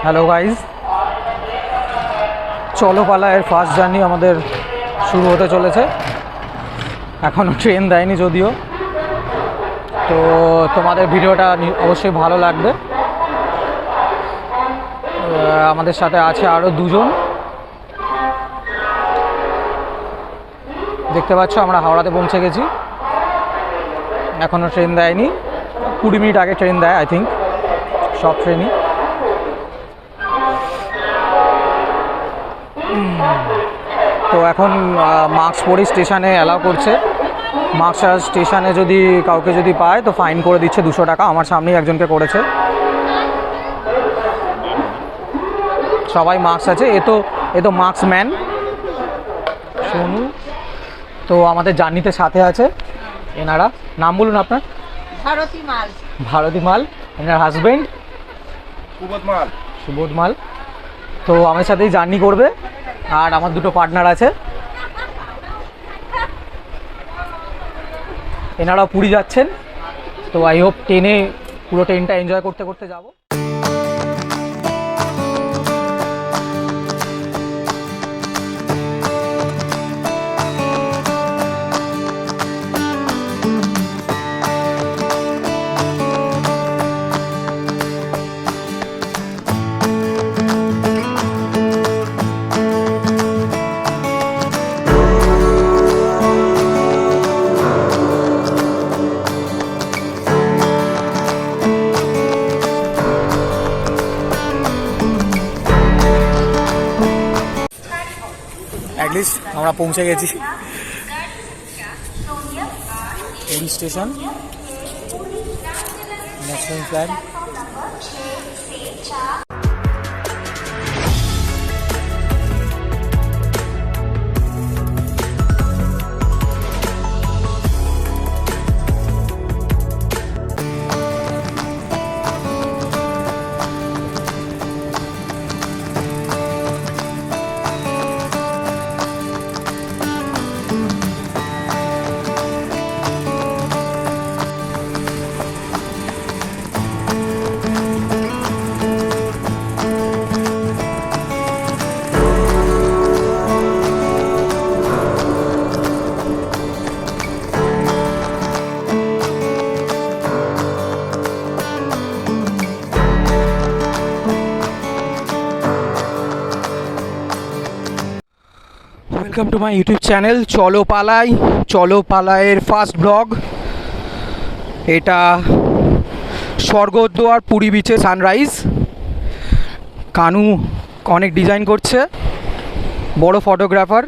Hello guys, চলো পালাইয়ের first journey আমাদের শুরু হতে চলেছে। এখনও ট্রেন দেয়নি যদিও, তো তোমাদের ভিডিওটা অবশ্যই ভালো লাগবে। আমাদের সাথে আছে আরও দুজন। দেখতে পাচ্ছ আমরা হাওড়াতে পৌঁছে গেছি। এখনও ট্রেন দেয়নি, 20 মিনিট আগে ট্রেন দেয় আই থিঙ্ক, সব ট্রেনই। তো এখন মাস্ক পরে স্টেশনে অ্যালাউ করছে। মাস্ক ছাড়া স্টেশনে যদি কাউকে যদি পায় তো ফাইন করে দিচ্ছে 200 টাকা। আমার সামনেই একজনকে করেছে। সবাই মাস্ক আছে, এ তো মাস্ক ম্যান সোনু। তো আমাদের জার্নিতে সাথে আছে এনারা। নাম বলুন আপনার? ভারতী মাল। এনার হাজবেন্ড সুবোধ মাল। তো আমার সাথেই জার্নি করবে। আর আমার দুটো পার্টনার আছে, এনারাও পুরী যাচ্ছেন। তো আই হোপ ট্রেনে পুরো ট্রেনটা এনজয় করতে করতে যাব। অ্যাটলিস্ট আমরা পৌঁছে গেছি Puri station. National flag. Welcome to my YouTube channel চলো পালাই। চলো পালাইয়ের ফার্স্ট ব্লগ। এটা স্বর্গদ্বার পুরী বিচে সানরাইজ। কানু অনেক ডিজাইন করছে, বড় ফটোগ্রাফার।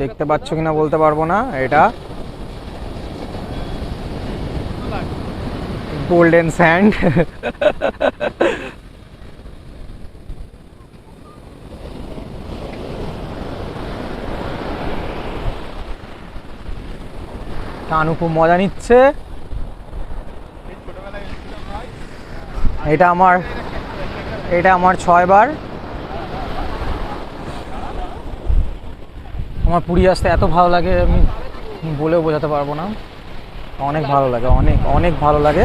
দেখতে পাচ্ছ কিনা বলতে পারবো না, এটা গোল্ডেন স্যান্ড। কানু খুব মজা নিচ্ছে। এটা আমার 6 বার। আমার পুরী আসতে এত ভালো লাগে, আমি বলেও বোঝাতে পারবো না। অনেক ভালো লাগে, অনেক অনেক ভালো লাগে।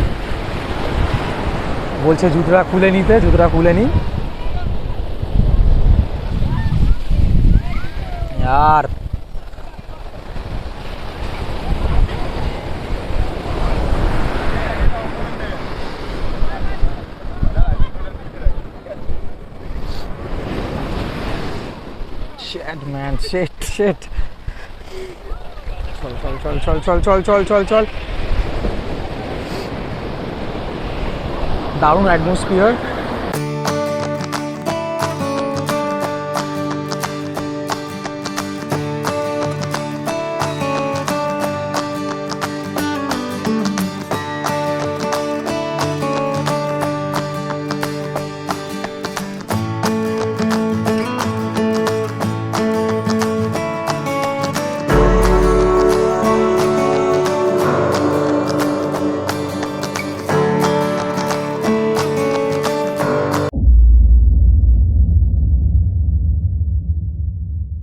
বলছে জুতোটা খুলে নিতে, জুতোটা খুলে নি। আর Shit man, shit. চল। দারুণ অ্যাটমসফিয়ার।